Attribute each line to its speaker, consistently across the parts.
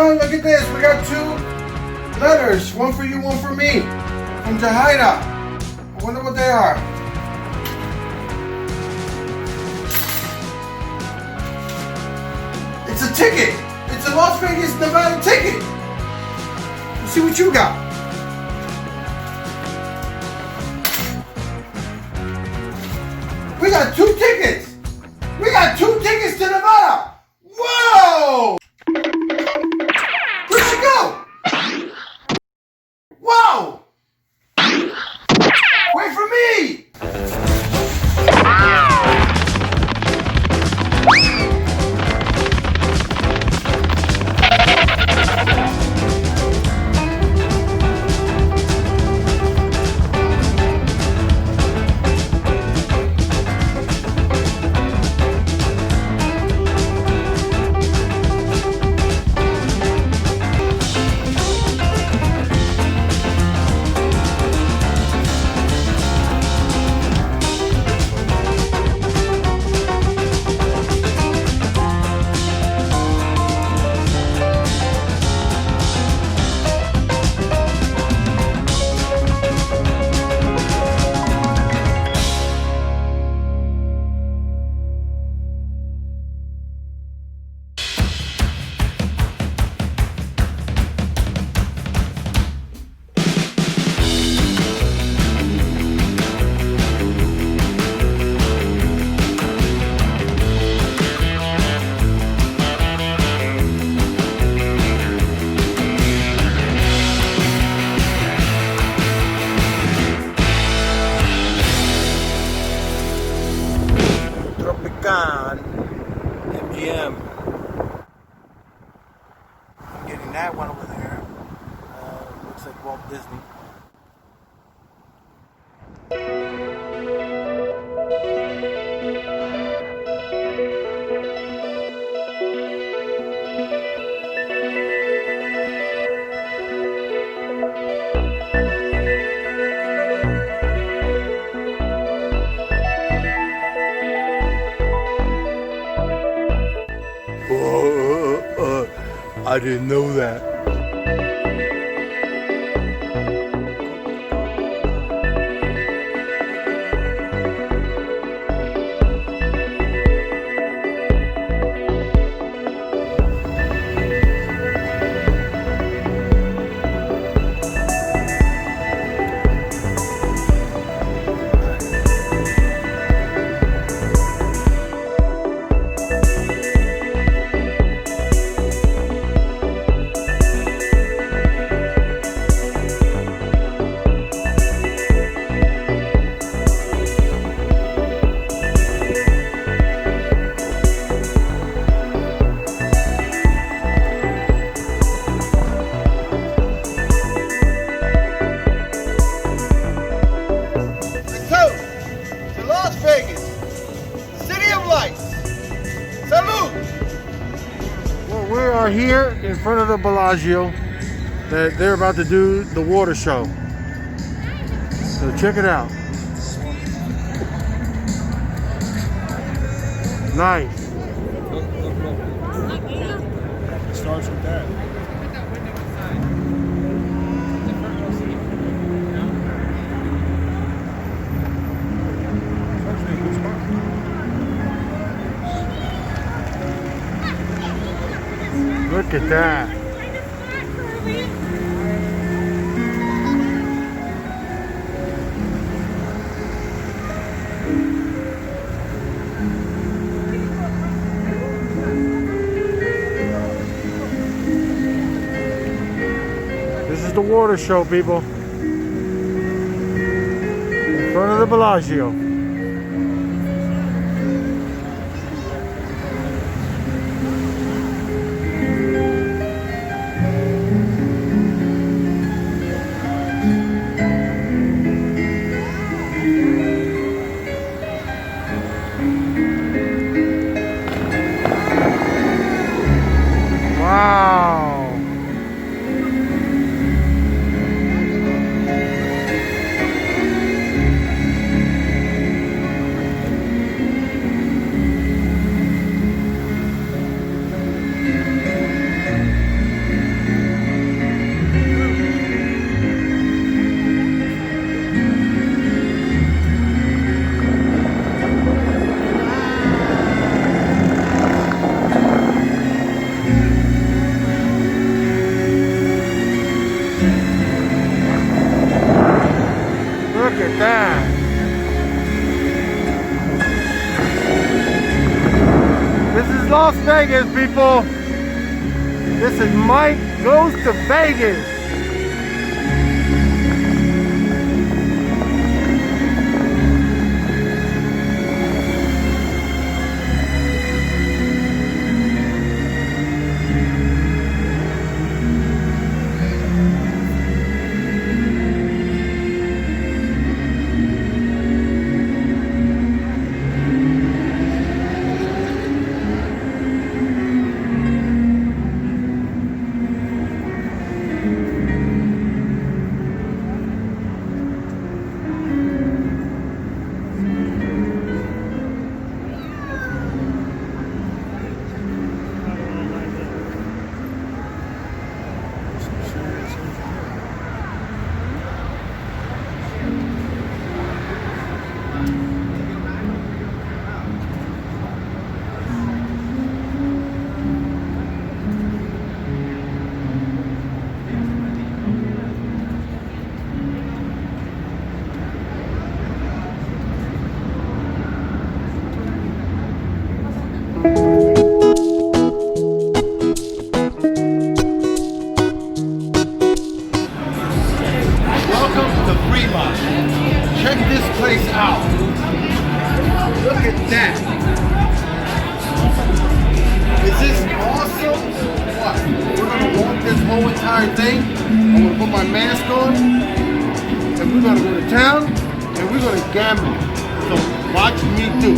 Speaker 1: son, look at this. We got 2 letters. One for you, one for me. From Jahaira. I wonder what they are. It's a ticket. It's a Las Vegas, Nevada ticket. Let's see what you got. We got 2 tickets. We got 2 tickets to Nevada. Whoa! Where'd she go? Whoa! Wait for me! MGM. I'm getting that one over there. Looks like Walt Disney. I didn't know that. We are here in front of the Bellagio that they're about to do the water show. So check it out. Nice.
Speaker 2: It starts with that.
Speaker 1: Look at that. This is the water show, people. In front of the Bellagio. Wow. Las Vegas, people. This is Mike Goes to Vegas.
Speaker 3: Welcome to VIVA. Check this place out. Look at that. Is this awesome? What? We're gonna walk this whole entire thing. I'm gonna put my mask on, and we're gonna go to town, and we're gonna gamble. So watch me do.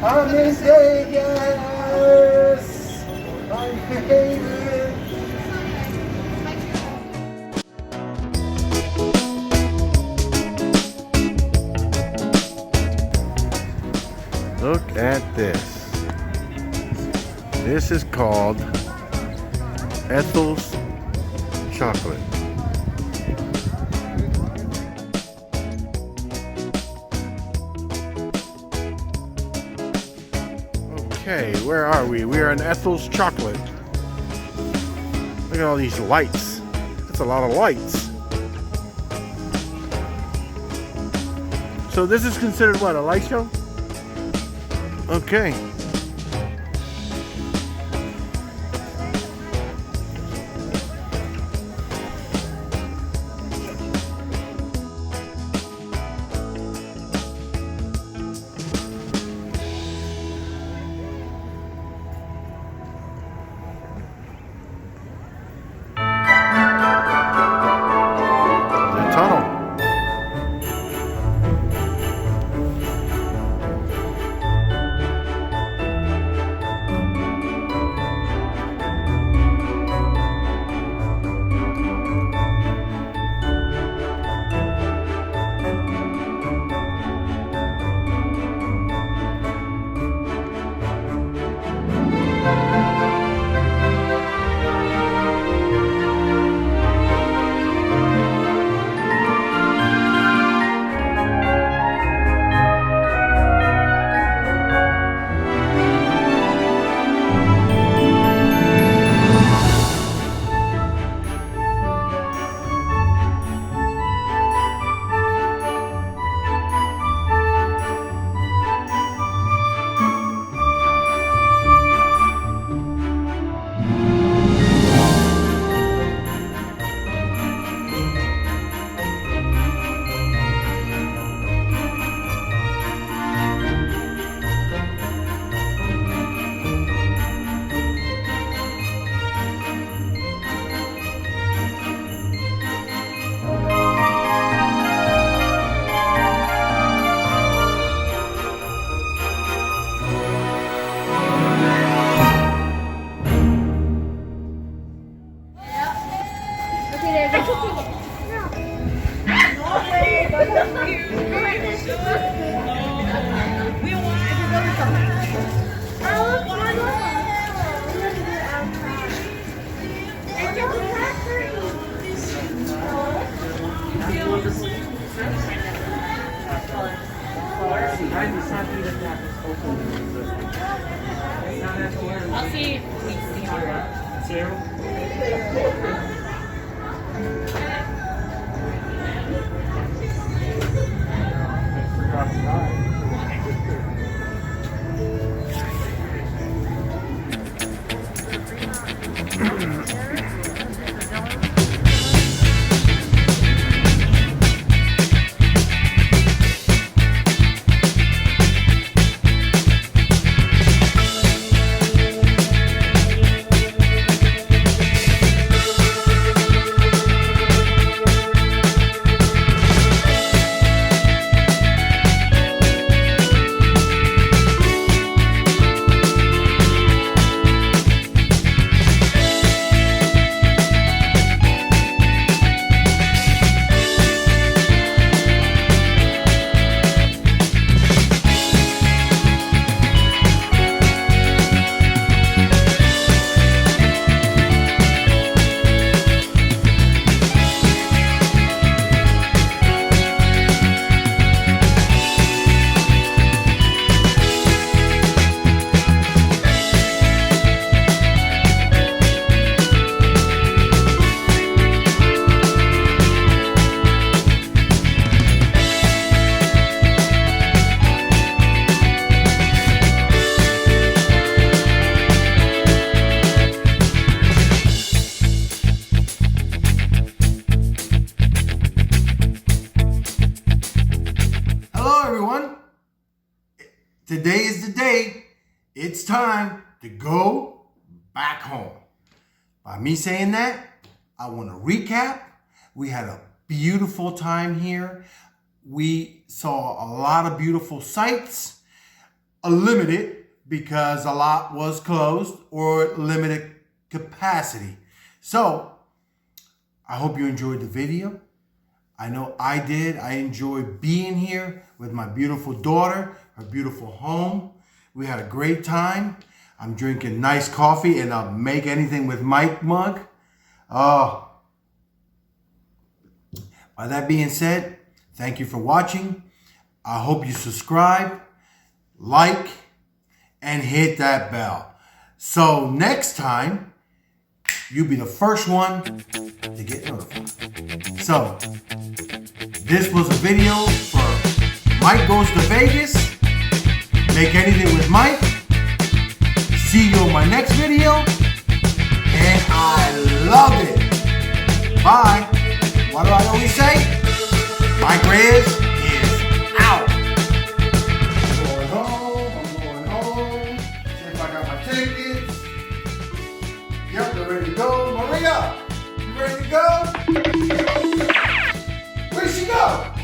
Speaker 3: I'm in Vegas. I'm Vegas.
Speaker 1: Look at this. This is called Ethel's chocolate. Okay, where are we? We are in Ethel's chocolate. Look at all these lights. That's a lot of lights. So this is considered what, a light show? Okay.
Speaker 4: I'll see if we see her.
Speaker 3: Hello, everyone. Today is the day. It's time to go back home. By me saying that, I want to recap. We had a beautiful time here. We saw a lot of beautiful sights, limited because a lot was closed or limited capacity. So I hope you enjoyed the video. I know I did. I enjoyed being here with my beautiful daughter, her beautiful home. We had a great time. I'm drinking nice coffee in a Make Anything with Mike mug. Oh. By that being said, thank you for watching. I hope you subscribe, like, and hit that bell. So next time, you'll be the first one to get notified. So, this was a video for Mike Goes to Vegas. Make Anything with Mike. See you on my next video. And I love it. Bye. What do I always say? Mike Reyes is out. I'm going home. See if I got my tickets. Yep, they're ready to go. Maria, you ready to go? Where'd she go?